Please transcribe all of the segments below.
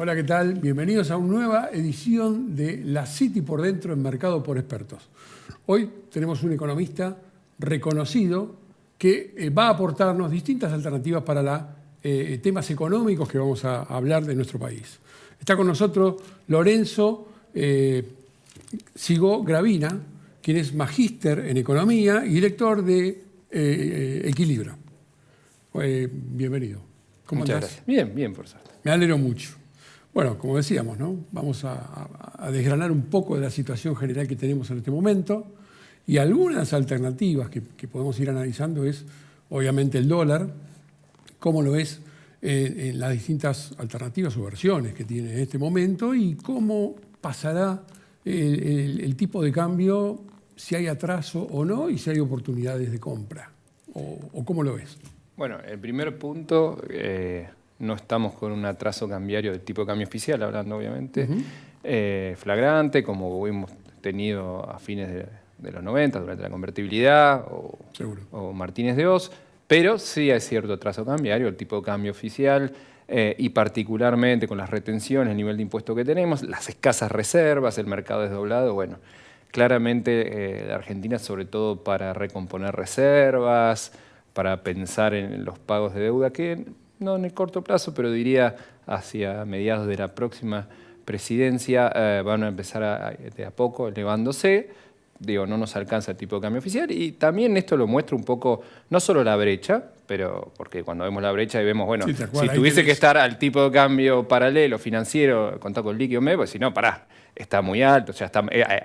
Hola, ¿qué tal? Bienvenidos a una nueva edición de La City por Dentro en Mercado por Expertos. Hoy tenemos un economista reconocido que va a aportarnos distintas alternativas para temas económicos que vamos a hablar de nuestro país. Está con nosotros Lorenzo Sigó Gravina, quien es magíster en economía y director de Equilibra. Bienvenido. ¿Cómo Muchas andás? gracias. Bien, bien, por suerte. Me alegro mucho. Bueno, como decíamos, ¿no? Vamos a desgranar un poco de la situación general que tenemos en este momento y algunas alternativas que podemos ir analizando es, obviamente, el dólar, cómo lo es en las distintas alternativas o versiones que tiene en este momento y cómo pasará el tipo de cambio, si hay atraso o no y si hay oportunidades de compra. ¿O cómo lo ves? Bueno, el primer punto, no estamos con un atraso cambiario del tipo de cambio oficial, hablando obviamente, flagrante, como hemos tenido a fines de los 90, durante la convertibilidad o Martínez de Oz, pero sí hay cierto atraso cambiario, el tipo de cambio oficial, y particularmente con las retenciones, el nivel de impuesto que tenemos, las escasas reservas, el mercado desdoblado, bueno, claramente la Argentina, sobre todo para recomponer reservas, para pensar en los pagos de deuda, que no en el corto plazo, pero diría hacia mediados de la próxima presidencia, van a empezar de a poco elevándose. Digo, no nos alcanza el tipo de cambio oficial y también esto lo muestra un poco, no solo la brecha, pero porque cuando vemos la brecha y vemos, bueno, sí, si tuviese que estar al tipo de cambio paralelo, financiero, contado con líquido MEP, pues si no, pará, está muy alto, ya está,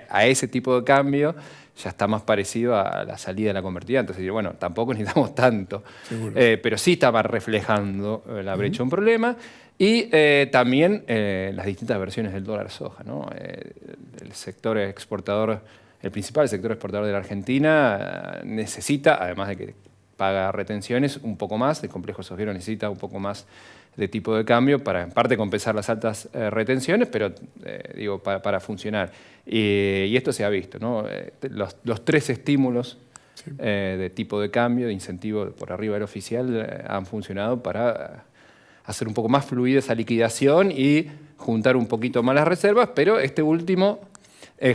a ese tipo de cambio ya está más parecido a la salida de la convertida, entonces, bueno, tampoco necesitamos tanto, pero sí estaba reflejando la brecha un problema. Y también las distintas versiones del dólar soja, ¿no? El sector exportador, el principal sector exportador de la Argentina necesita, además de que paga retenciones, un poco más, el complejo sojero necesita un poco más de tipo de cambio para en parte compensar las altas retenciones, pero digo, para funcionar. Y esto se ha visto, ¿no? Los tres estímulos de tipo de cambio, de incentivo por arriba del oficial, han funcionado para hacer un poco más fluida esa liquidación y juntar un poquito más las reservas, pero este último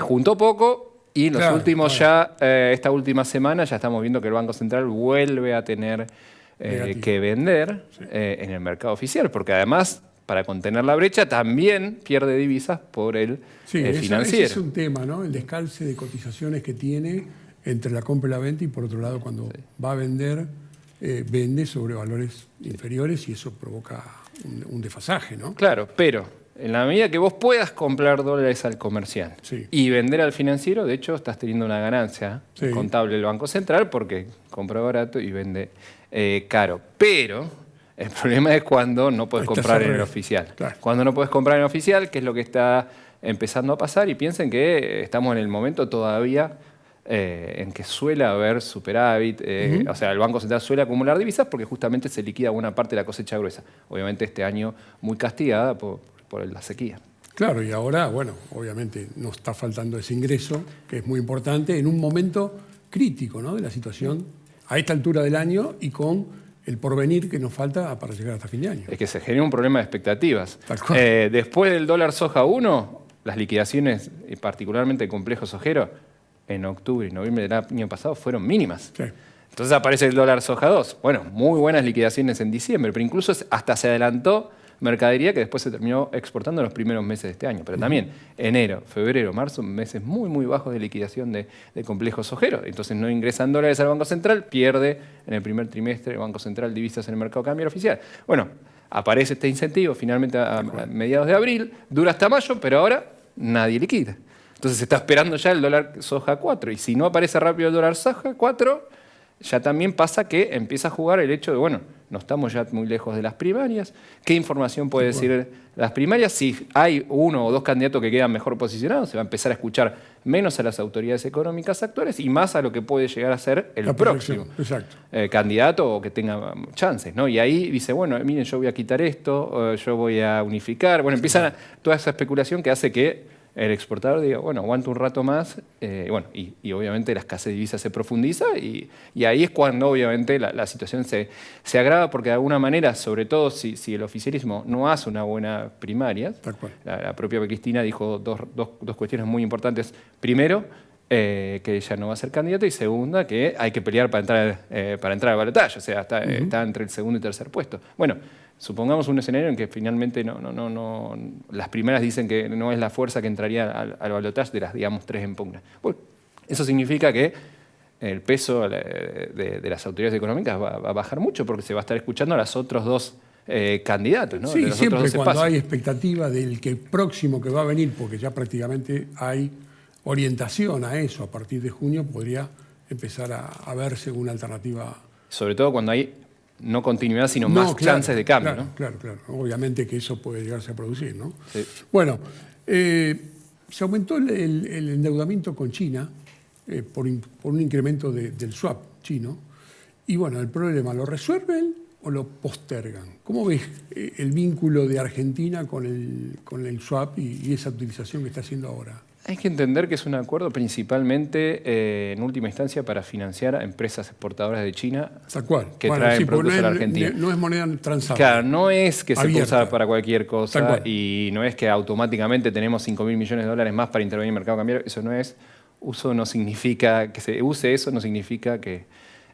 juntó poco y en los últimos esta última semana ya estamos viendo que el Banco Central vuelve a tener que vender en el mercado oficial, porque además, para contener la brecha, también pierde divisas por el financiero. Ese es un tema, ¿no? El descalce de cotizaciones que tiene entre la compra y la venta y por otro lado, cuando va a vender, vende sobre valores inferiores y eso provoca un desfasaje, ¿no? Claro, pero en la medida que vos puedas comprar dólares al comercial y vender al financiero, de hecho, estás teniendo una ganancia contable del Banco Central porque compra barato y vende caro. Pero el problema es cuando no puedes comprar en el oficial. Claro. Cuando no puedes comprar en el oficial, que es lo que está empezando a pasar, y piensen que estamos en el momento todavía en que suele haber superávit, o sea, el Banco Central suele acumular divisas porque justamente se liquida buena parte de la cosecha gruesa. Obviamente este año muy castigada por la sequía. Claro, y ahora, bueno, obviamente nos está faltando ese ingreso, que es muy importante, en un momento crítico, ¿no?, de la situación a esta altura del año y con el porvenir que nos falta para llegar hasta fin de año. Es que se genera un problema de expectativas. Después del dólar soja 1, las liquidaciones, particularmente el complejo sojero, en octubre y noviembre del año pasado fueron mínimas. Sí. Entonces aparece el dólar soja 2. Bueno, muy buenas liquidaciones en diciembre, pero incluso hasta se adelantó mercadería que después se terminó exportando en los primeros meses de este año. Pero también enero, febrero, marzo, meses muy, muy bajos de liquidación de complejos sojeros. Entonces no ingresan dólares al Banco Central, pierde en el primer trimestre el Banco Central divisas en el mercado cambiario oficial. Bueno, aparece este incentivo finalmente a mediados de abril, dura hasta mayo, pero ahora nadie liquida. Entonces se está esperando ya el dólar soja 4. Y si no aparece rápido el dólar soja 4, ya también pasa que empieza a jugar el hecho de, bueno, no estamos ya muy lejos de las primarias. ¿Qué información puede decir las primarias? Si hay uno o dos candidatos que quedan mejor posicionados, se va a empezar a escuchar menos a las autoridades económicas actuales y más a lo que puede llegar a ser el próximo candidato o que tenga chances, ¿no? Y ahí dice, bueno, miren, yo voy a quitar esto, yo voy a unificar. Bueno, empiezan toda esa especulación que hace que el exportador diga, bueno, aguanto un rato más, y obviamente la escasez de divisas se profundiza y ahí es cuando obviamente la situación se agrava porque de alguna manera, sobre todo si el oficialismo no hace una buena primaria, la propia Cristina dijo dos cuestiones muy importantes. Primero, que ella no va a ser candidata y segunda, que hay que pelear para entrar al balotaje, o sea, está entre el segundo y tercer puesto. Bueno, supongamos un escenario en que finalmente las primeras dicen que no es la fuerza que entraría al balotaje de las, digamos, 3 en pugna. Bueno, eso significa que el peso de las autoridades económicas va a bajar mucho porque se va a estar escuchando a los otros 2 candidatos, ¿no? Sí, de los siempre otros 2 cuando espacios. hay expectativa del que próximo que va a venir, porque ya prácticamente hay orientación a eso, a partir de junio podría empezar a verse una alternativa. Sobre todo cuando hay no continuidad, sino más chances de cambio, ¿no? Claro. Obviamente que eso puede llegarse a producir, ¿no? Sí. Bueno, se aumentó el endeudamiento con China por un incremento del swap chino. Y bueno, el problema, ¿lo resuelven o lo postergan? ¿Cómo ves el vínculo de Argentina con el swap y esa utilización que está haciendo ahora? Hay que entender que es un acuerdo principalmente, en última instancia, para financiar a empresas exportadoras de China que traen productos a la Argentina. No es moneda transable. Claro, no es que se pueda Abierta. usar para cualquier cosa y no es que automáticamente tenemos 5.000 millones de dólares más para intervenir en el mercado cambiario. Eso no es. Uso no significa que se use eso, no significa que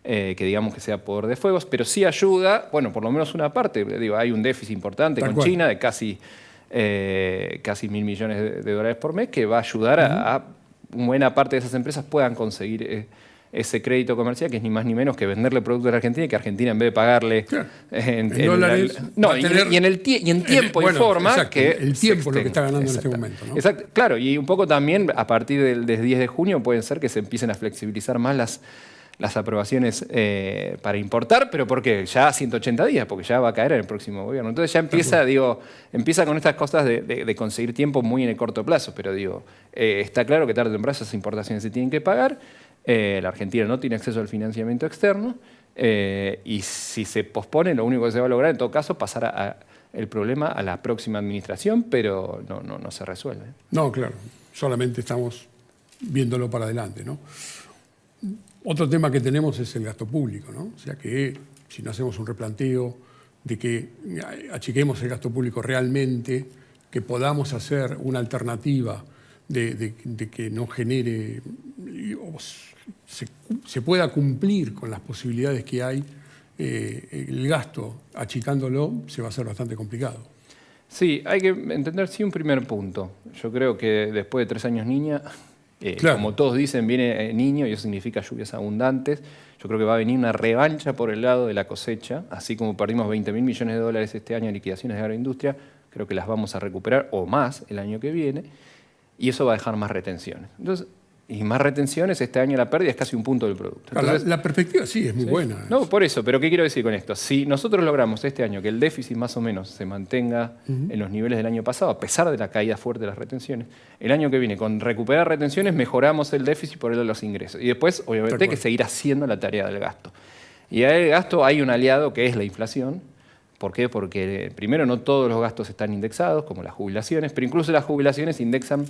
digamos que sea poder de fuegos, pero sí ayuda, bueno, por lo menos una parte. Digo, hay un déficit importante con China de casi 1.000 millones de dólares por mes, que va a ayudar a buena parte de esas empresas puedan conseguir ese crédito comercial, que es ni más ni menos que venderle productos a la Argentina y que Argentina, en vez de pagarle en dólares, en tiempo y forma, exacto, que el tiempo lo que está ganando en este momento, ¿no? Exacto, claro, y un poco también a partir del 10 de junio pueden ser que se empiecen a flexibilizar más las aprobaciones para importar, pero ¿por qué? Ya 180 días, porque ya va a caer en el próximo gobierno. Entonces ya empieza con estas cosas de conseguir tiempo muy en el corto plazo, pero está claro que tarde o temprano esas importaciones se tienen que pagar, la Argentina no tiene acceso al financiamiento externo, y si se pospone, lo único que se va a lograr en todo caso pasar el problema a la próxima administración, pero no se resuelve. No, claro, solamente estamos viéndolo para adelante, ¿no? Otro tema que tenemos es el gasto público, ¿no? O sea que si no hacemos un replanteo de que achiquemos el gasto público realmente, que podamos hacer una alternativa de que no genere, o se pueda cumplir con las posibilidades que hay, el gasto achicándolo se va a hacer bastante complicado. Sí, hay que entender un primer punto. Yo creo que después de 3 años niña... Como todos dicen, viene niño y eso significa lluvias abundantes. Yo creo que va a venir una revancha por el lado de la cosecha, así como perdimos 20.000 millones de dólares este año en liquidaciones de agroindustria, creo que las vamos a recuperar o más el año que viene, y eso va a dejar más retenciones. Entonces, y más retenciones, este año la pérdida es casi un punto del producto. Entonces, la perspectiva sí es muy buena. No, por eso, pero ¿qué quiero decir con esto? Si nosotros logramos este año que el déficit más o menos se mantenga en los niveles del año pasado, a pesar de la caída fuerte de las retenciones, el año que viene, con recuperar retenciones, mejoramos el déficit por los ingresos. Y después, obviamente, hay que seguir haciendo la tarea del gasto. Y ahí el gasto hay un aliado que es la inflación. ¿Por qué? Porque primero no todos los gastos están indexados, como las jubilaciones, pero incluso las jubilaciones indexan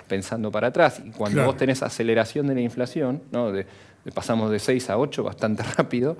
pensando para atrás. Y cuando vos tenés aceleración de la inflación, ¿no? Pasamos de 6 a 8 bastante rápido,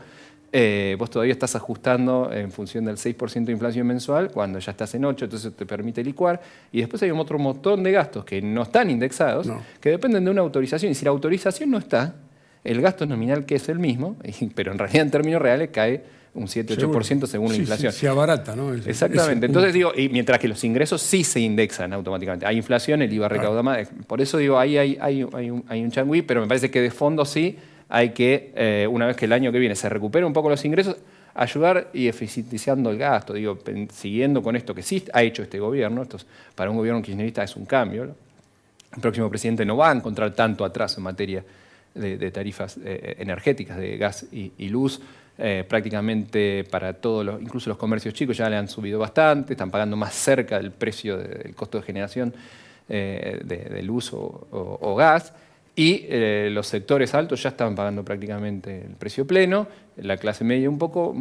vos todavía estás ajustando en función del 6% de inflación mensual, cuando ya estás en 8, entonces te permite licuar. Y después hay otro montón de gastos que no están indexados, que dependen de una autorización. Y si la autorización no está, el gasto nominal, que es el mismo, pero en realidad en términos reales cae un 7-8% según la inflación. Se abarata, ¿no? Exactamente. Entonces y mientras que los ingresos sí se indexan automáticamente. Hay inflación, el IVA recauda más. Por eso ahí hay un changüí, pero me parece que de fondo sí hay que, una vez que el año que viene se recupere un poco los ingresos, ayudar y eficientizando el gasto. Siguiendo con esto que sí ha hecho este gobierno, para un gobierno kirchnerista es un cambio. El próximo presidente no va a encontrar tanto atraso en materia de tarifas energéticas, de gas y luz. Prácticamente para todos, incluso los comercios chicos ya le han subido bastante, están pagando más cerca del precio del costo de generación de luz o gas, y los sectores altos ya están pagando prácticamente el precio pleno, la clase media un poco,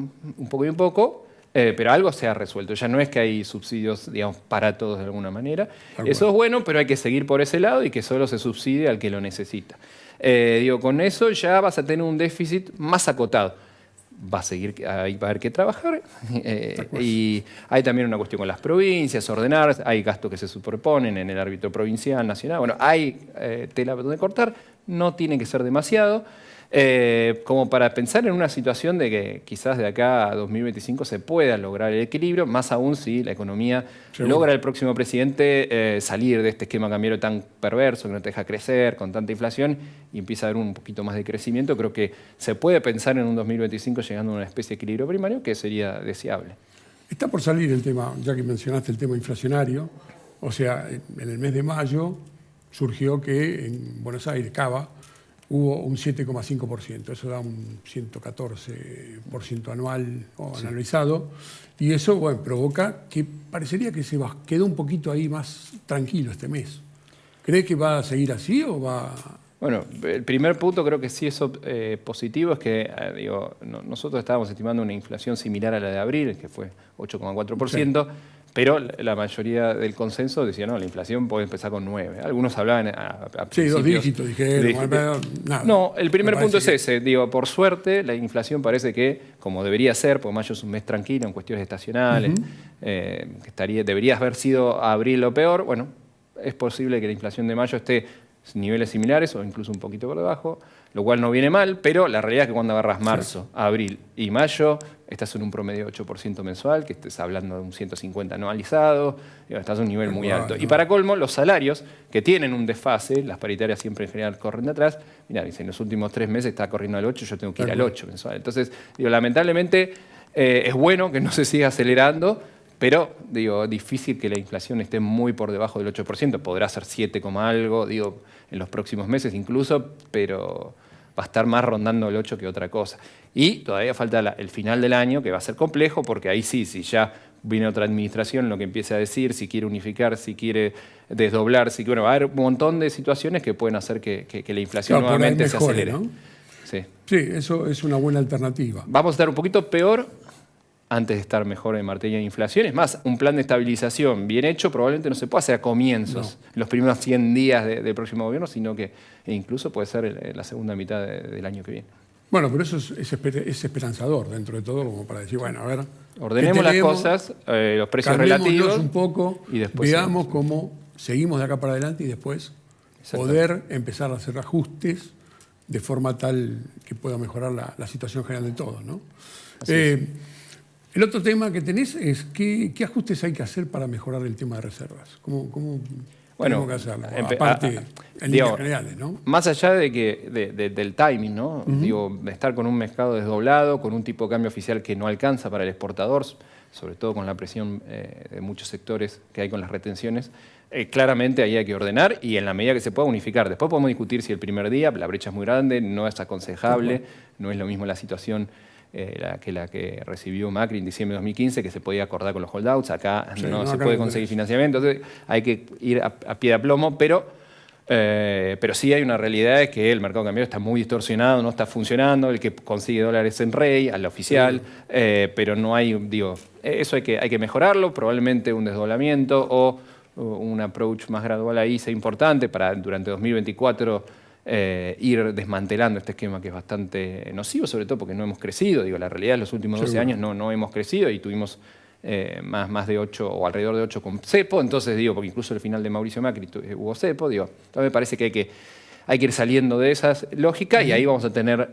pero algo se ha resuelto. Ya no es que hay subsidios, digamos, para todos de alguna manera. Eso es bueno, pero hay que seguir por ese lado y que solo se subsidie al que lo necesita. Con eso ya vas a tener un déficit más acotado. Va a haber que trabajar. Y hay también una cuestión con las provincias, ordenar, hay gastos que se superponen en el árbitro provincial, nacional. Bueno, hay tela donde cortar, no tiene que ser demasiado. Como para pensar en una situación de que quizás de acá a 2025 se pueda lograr el equilibrio, más aún si la economía logra el próximo presidente salir de este esquema cambiario tan perverso que no te deja crecer con tanta inflación y empieza a haber un poquito más de crecimiento. Creo que se puede pensar en un 2025 llegando a una especie de equilibrio primario que sería deseable. Está por salir el tema, ya que mencionaste el tema inflacionario, o sea, en el mes de mayo surgió que en Buenos Aires, Cava, hubo un 7,5%, eso da un 114% anual o anualizado, y eso bueno, provoca que parecería que quedó un poquito ahí más tranquilo este mes. ¿Cree que va a seguir así o va...? Bueno, el primer punto creo que sí es positivo, es que nosotros estábamos estimando una inflación similar a la de abril, que fue 8,4%, sí. Pero la mayoría del consenso decía, no, la inflación puede empezar con 9. Algunos hablaban a sí, 2 dígitos, dijeron. Nada. No, el primer punto es ese. Por suerte, la inflación parece que, como debería ser, porque mayo es un mes tranquilo en cuestiones estacionales, debería haber sido abril lo peor. Bueno, es posible que la inflación de mayo esté niveles similares o incluso un poquito por debajo, lo cual no viene mal, pero la realidad es que cuando agarras marzo, abril y mayo, estás en un promedio de 8% mensual, que estés hablando de un 150 anualizado, estás a un nivel muy alto. Y para colmo, los salarios, que tienen un desfase, las paritarias siempre en general corren de atrás, mirá, en los últimos 3 meses está corriendo al 8, yo tengo que ir al 8 mensual. Entonces, lamentablemente, es bueno que no se siga acelerando, pero, difícil que la inflación esté muy por debajo del 8%. Podrá ser 7, algo, en los próximos meses incluso, pero va a estar más rondando el 8 que otra cosa. Y todavía falta el final del año, que va a ser complejo, porque ahí sí, si ya viene otra administración, lo que empiece a decir, si quiere unificar, si quiere desdoblar, va a haber un montón de situaciones que pueden hacer que la inflación nuevamente se acelere. ¿No? Sí, eso es una buena alternativa. Vamos a estar un poquito peor antes de estar mejor en materia de inflación. Es más, un plan de estabilización bien hecho probablemente no se puede hacer a comienzos, los primeros 100 días del próximo gobierno, sino que incluso puede ser en la segunda mitad del año que viene. Bueno, pero eso es esperanzador dentro de todo, como para decir, bueno, a ver... Ordenemos las cosas, los precios relativos un poco, y después veamos cómo seguimos de acá para adelante y después poder empezar a hacer ajustes de forma tal que pueda mejorar la situación general de todos, ¿no? El otro tema que tenés es qué ajustes hay que hacer para mejorar el tema de reservas. ¿Cómo tenemos que hacerlo? Aparte, en líneas generales, ¿no? Más allá del timing, ¿no? De estar con un mercado desdoblado, con un tipo de cambio oficial que no alcanza para el exportador, sobre todo con la presión de muchos sectores que hay con las retenciones, claramente ahí hay que ordenar y en la medida que se pueda unificar. Después podemos discutir si el primer día, la brecha es muy grande, no es aconsejable, no es lo mismo la situación la que recibió Macri en diciembre de 2015, que se podía acordar con los holdouts. Acá no se puede conseguir financiamiento, entonces hay que ir a pie de plomo, pero sí hay una realidad de que el mercado cambiario está muy distorsionado, no está funcionando, el que consigue dólares en rey, al oficial, pero no hay, eso hay que mejorarlo, probablemente un desdoblamiento o un approach más gradual ahí sea importante para durante 2024 ir desmantelando este esquema que es bastante nocivo, sobre todo porque no hemos crecido. La realidad es que los últimos 12 años no hemos crecido y tuvimos más de 8 o alrededor de 8 con cepo. Entonces, porque incluso el final de Mauricio Macri hubo cepo. Entonces me parece que hay que ir saliendo de esas lógicas y ahí vamos a tener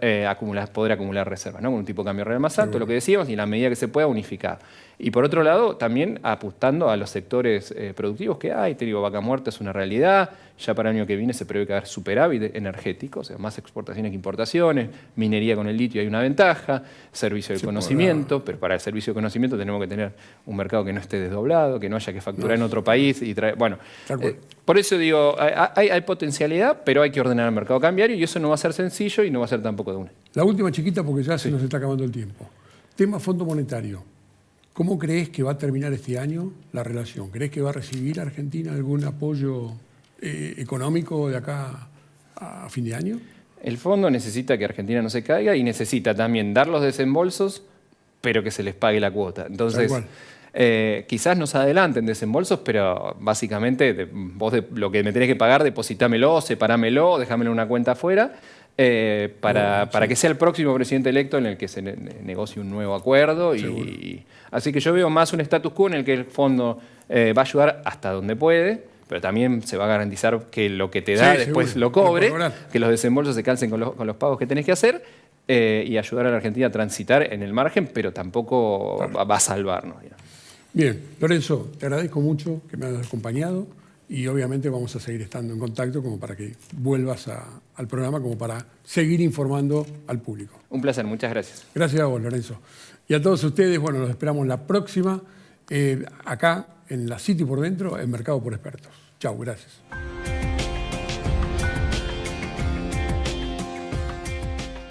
poder acumular reservas, ¿no? Con un tipo de cambio real más alto, lo que decíamos, y en la medida que se pueda unificar. Y por otro lado, también apuntando a los sectores productivos que hay. Vaca muerta es una realidad. Ya para el año que viene se prevé que haber superávit energético, o sea, más exportaciones que importaciones. Minería con el litio hay una ventaja. Servicio del conocimiento, pero para el servicio de conocimiento tenemos que tener un mercado que no esté desdoblado, que no haya que facturar en otro país. Por eso hay potencialidad, pero hay que ordenar el mercado cambiario y eso no va a ser sencillo y no va a ser tampoco de una. La última chiquita, porque ya se nos está acabando el tiempo. Tema Fondo Monetario. ¿Cómo crees que va a terminar este año la relación? ¿Crees que va a recibir Argentina algún apoyo económico de acá a fin de año? El fondo necesita que Argentina no se caiga y necesita también dar los desembolsos pero que se les pague la cuota. Entonces, Tal cual. quizás nos adelanten desembolsos, pero básicamente vos lo que me tenés que pagar, depositámelo, separámelo, dejámelo en una cuenta afuera, para que sea el próximo presidente electo en el que se negocie un nuevo acuerdo. Así que yo veo más un status quo en el que el fondo va a ayudar hasta donde puede, pero también se va a garantizar que lo que te da después lo cobre, que los desembolsos se calcen con los pagos que tenés que hacer, y ayudar a la Argentina a transitar en el margen, pero tampoco va a salvarnos. Digamos. Bien, Lorenzo, te agradezco mucho que me hayas acompañado y obviamente vamos a seguir estando en contacto como para que vuelvas al programa, como para seguir informando al público. Un placer, muchas gracias. Gracias a vos, Lorenzo. Y a todos ustedes, bueno, los esperamos la próxima, acá en la City por Dentro, en Mercado por Expertos. Chau, gracias.